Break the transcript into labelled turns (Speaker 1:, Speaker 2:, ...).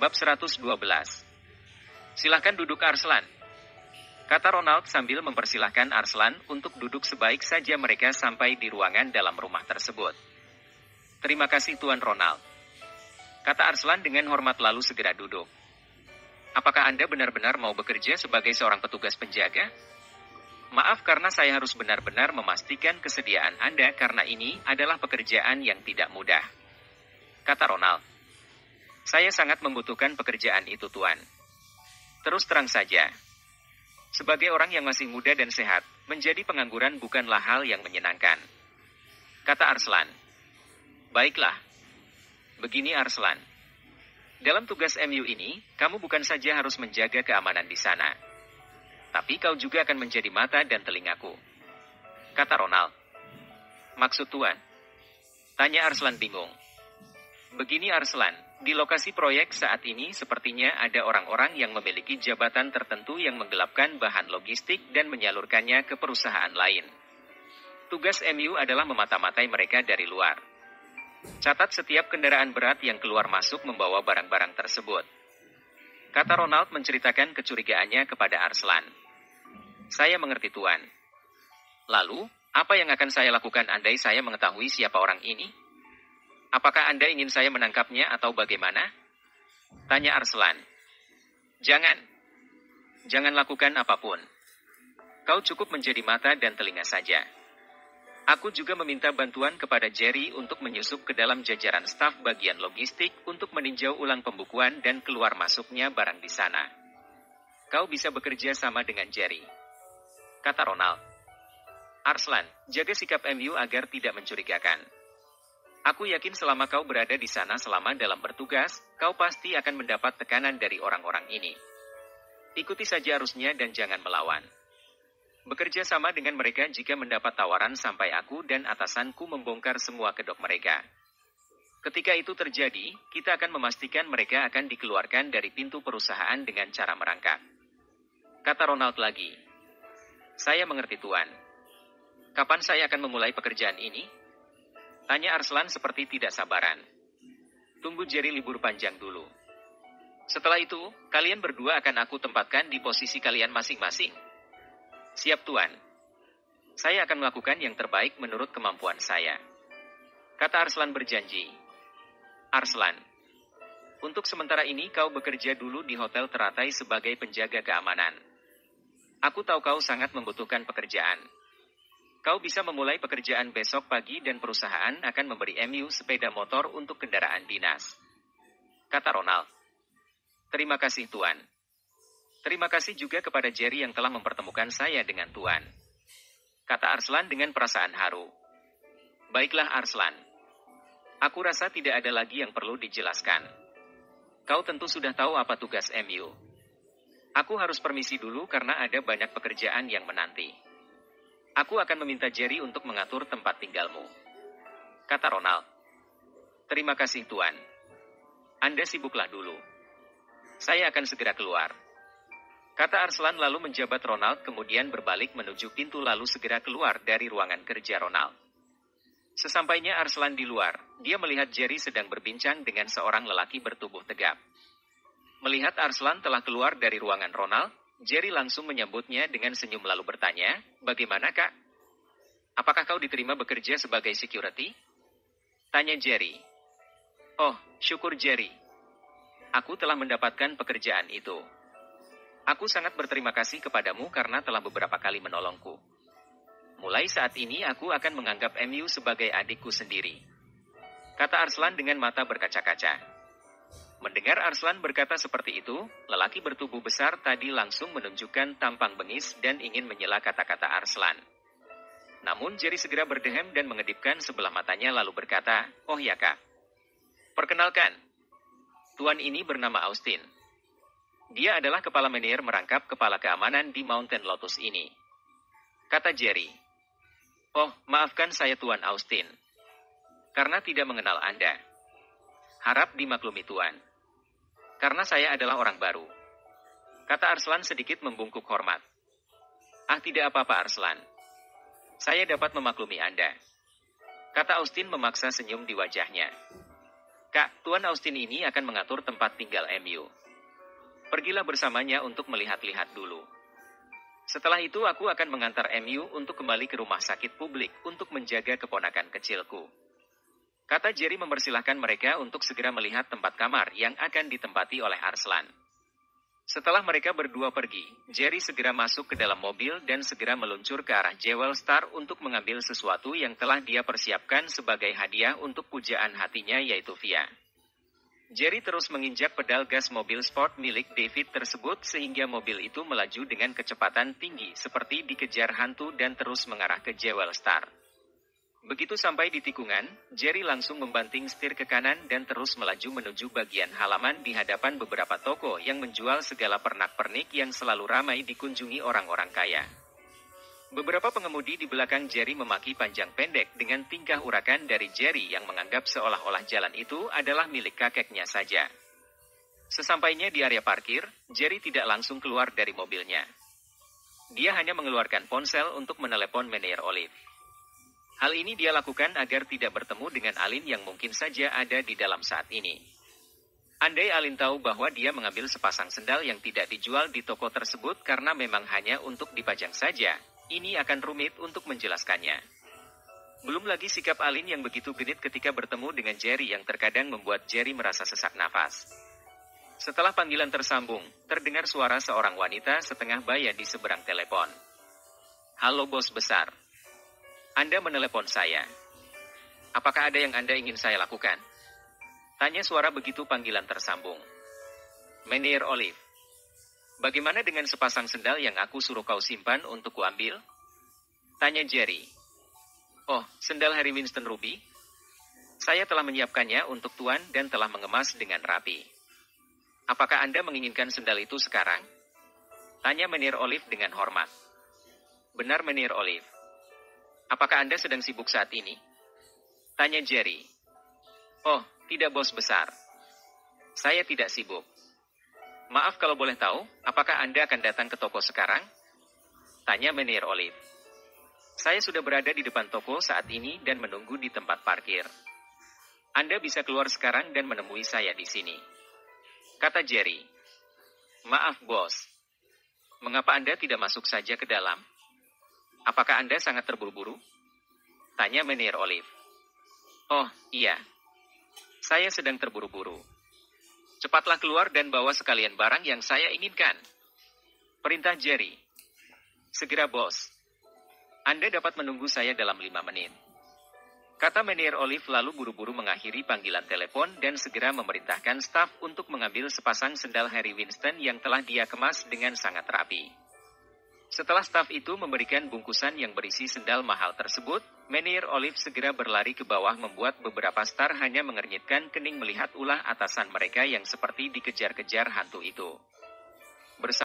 Speaker 1: Bab 112. Silahkan duduk Arslan, kata Ronald sambil mempersilahkan Arslan untuk duduk sebaik saja mereka sampai di ruangan dalam rumah tersebut. Terima kasih Tuan Ronald, kata Arslan dengan hormat lalu segera duduk. Apakah Anda benar-benar mau bekerja sebagai seorang petugas penjaga? Maaf karena saya harus benar-benar memastikan kesediaan Anda karena ini adalah pekerjaan yang tidak mudah, kata Ronald. Saya sangat membutuhkan pekerjaan itu, Tuan. Terus terang saja, sebagai orang yang masih muda dan sehat, menjadi pengangguran bukanlah hal yang menyenangkan, kata Arslan. Baiklah. Begini Arslan. Dalam tugas MU ini, kamu bukan saja harus menjaga keamanan di sana, tapi kau juga akan menjadi mata dan telingaku, kata Ronald. Maksud Tuan? Tanya Arslan bingung. Begini Arslan, di lokasi proyek saat ini sepertinya ada orang-orang yang memiliki jabatan tertentu yang menggelapkan bahan logistik dan menyalurkannya ke perusahaan lain. Tugas MU adalah memata-matai mereka dari luar. Catat setiap kendaraan berat yang keluar masuk membawa barang-barang tersebut, kata Ronald menceritakan kecurigaannya kepada Arslan. Saya mengerti Tuan. Lalu, apa yang akan saya lakukan andai saya mengetahui siapa orang ini? Apakah Anda ingin saya menangkapnya atau bagaimana? Tanya Arslan. Jangan lakukan apapun. Kau cukup menjadi mata dan telinga saja. Aku juga meminta bantuan kepada Jerry untuk menyusup ke dalam jajaran staf bagian logistik untuk meninjau ulang pembukuan dan keluar masuknya barang di sana. Kau bisa bekerja sama dengan Jerry, kata Ronald. Arslan, jaga sikap MU agar tidak mencurigakan. Aku yakin selama kau berada di sana selama dalam bertugas, kau pasti akan mendapat tekanan dari orang-orang ini. Ikuti saja arusnya dan jangan melawan. Bekerja sama dengan mereka jika mendapat tawaran sampai aku dan atasanku membongkar semua kedok mereka. Ketika itu terjadi, kita akan memastikan mereka akan dikeluarkan dari pintu perusahaan dengan cara merangkak, kata Ronald lagi. Saya mengerti Tuan. Kapan saya akan memulai pekerjaan ini? Tanya Arslan seperti tidak sabaran. Tunggu Jerry libur panjang dulu. Setelah itu, kalian berdua akan aku tempatkan di posisi kalian masing-masing. Siap Tuan. Saya akan melakukan yang terbaik menurut kemampuan saya, kata Arslan berjanji. Arslan, untuk sementara ini kau bekerja dulu di hotel teratai sebagai penjaga keamanan. Aku tahu kau sangat membutuhkan pekerjaan. Kau bisa memulai pekerjaan besok pagi dan perusahaan akan memberi MU sepeda motor untuk kendaraan dinas, kata Ronald. Terima kasih Tuan. Terima kasih juga kepada Jerry yang telah mempertemukan saya dengan Tuan, kata Arslan dengan perasaan haru. Baiklah Arslan. Aku rasa tidak ada lagi yang perlu dijelaskan. Kau tentu sudah tahu apa tugas MU. Aku harus permisi dulu karena ada banyak pekerjaan yang menanti. Aku akan meminta Jerry untuk mengatur tempat tinggalmu, kata Ronald. Terima kasih Tuan. Anda sibuklah dulu. Saya akan segera keluar, kata Arslan lalu menjabat Ronald kemudian berbalik menuju pintu lalu segera keluar dari ruangan kerja Ronald. Sesampainya Arslan di luar, dia melihat Jerry sedang berbincang dengan seorang lelaki bertubuh tegap. Melihat Arslan telah keluar dari ruangan Ronald, Jerry langsung menyambutnya dengan senyum lalu bertanya, bagaimana Kak? Apakah kau diterima bekerja sebagai security? Tanya Jerry. Oh, syukur Jerry. Aku telah mendapatkan pekerjaan itu. Aku sangat berterima kasih kepadamu karena telah beberapa kali menolongku. Mulai saat ini aku akan menganggap MU sebagai adikku sendiri, kata Arslan dengan mata berkaca-kaca. Mendengar Arslan berkata seperti itu, lelaki bertubuh besar tadi langsung menunjukkan tampang bengis dan ingin menyela kata-kata Arslan. Namun Jerry segera berdehem dan mengedipkan sebelah matanya lalu berkata, oh ya Kak. Perkenalkan, Tuan ini bernama Austin. Dia adalah kepala manajer merangkap kepala keamanan di Mountain Lotus ini, kata Jerry. Oh, maafkan saya Tuan Austin, karena tidak mengenal Anda. Harap dimaklumi Tuan, karena saya adalah orang baru, kata Arslan sedikit membungkuk hormat. Ah tidak apa-apa Arslan. Saya dapat memaklumi Anda, kata Austin memaksa senyum di wajahnya. Kak, Tuan Austin ini akan mengatur tempat tinggal MU. Pergilah bersamanya untuk melihat-lihat dulu. Setelah itu aku akan mengantar MU untuk kembali ke rumah sakit publik untuk menjaga keponakan kecilku. Kata Jerry mempersilahkan mereka untuk segera melihat tempat kamar yang akan ditempati oleh Arslan. Setelah mereka berdua pergi, Jerry segera masuk ke dalam mobil dan segera meluncur ke arah Jewel Star untuk mengambil sesuatu yang telah dia persiapkan sebagai hadiah untuk pujaan hatinya yaitu Via. Jerry terus menginjak pedal gas mobil sport milik David tersebut sehingga mobil itu melaju dengan kecepatan tinggi seperti dikejar hantu dan terus mengarah ke Jewel Star. Begitu sampai di tikungan, Jerry langsung membanting setir ke kanan dan terus melaju menuju bagian halaman di hadapan beberapa toko yang menjual segala pernak-pernik yang selalu ramai dikunjungi orang-orang kaya. Beberapa pengemudi di belakang Jerry memaki panjang pendek dengan tingkah urakan dari Jerry yang menganggap seolah-olah jalan itu adalah milik kakeknya saja. Sesampainya di area parkir, Jerry tidak langsung keluar dari mobilnya. Dia hanya mengeluarkan ponsel untuk menelepon Meneer Olive. Hal ini dia lakukan agar tidak bertemu dengan Alin yang mungkin saja ada di dalam saat ini. Andai Alin tahu bahwa dia mengambil sepasang sendal yang tidak dijual di toko tersebut karena memang hanya untuk dipajang saja, ini akan rumit untuk menjelaskannya. Belum lagi sikap Alin yang begitu genit ketika bertemu dengan Jerry yang terkadang membuat Jerry merasa sesak nafas. Setelah panggilan tersambung, terdengar suara seorang wanita setengah baya di seberang telepon. Halo bos besar. Anda menelepon saya. Apakah ada yang Anda ingin saya lakukan? Tanya suara begitu panggilan tersambung. Meneer Olive. Bagaimana dengan sepasang sendal yang aku suruh kau simpan untuk kuambil? Tanya Jerry. Oh, sendal Harry Winston Ruby? Saya telah menyiapkannya untuk Tuan dan telah mengemas dengan rapi. Apakah Anda menginginkan sendal itu sekarang? Tanya Meneer Olive dengan hormat. Benar Meneer Olive. Apakah Anda sedang sibuk saat ini? Tanya Jerry. Oh, tidak bos besar. Saya tidak sibuk. Maaf kalau boleh tahu, apakah Anda akan datang ke toko sekarang? Tanya Meneer Olive. Saya sudah berada di depan toko saat ini dan menunggu di tempat parkir. Anda bisa keluar sekarang dan menemui saya di sini. Kata Jerry. Maaf bos. Mengapa Anda tidak masuk saja ke dalam? Apakah Anda sangat terburu-buru? Tanya Meneer Olive. Oh, iya. Saya sedang terburu-buru. Cepatlah keluar dan bawa sekalian barang yang saya inginkan. Perintah Jerry. Segera bos. Anda dapat menunggu saya dalam 5 menit. Kata Meneer Olive lalu buru-buru mengakhiri panggilan telepon dan segera memerintahkan staf untuk mengambil sepasang sendal Harry Winston yang telah dia kemas dengan sangat rapi. Setelah staf itu memberikan bungkusan yang berisi sendal mahal tersebut, Meneer Olive segera berlari ke bawah membuat beberapa star hanya mengernyitkan kening melihat ulah atasan mereka yang seperti dikejar-kejar hantu itu.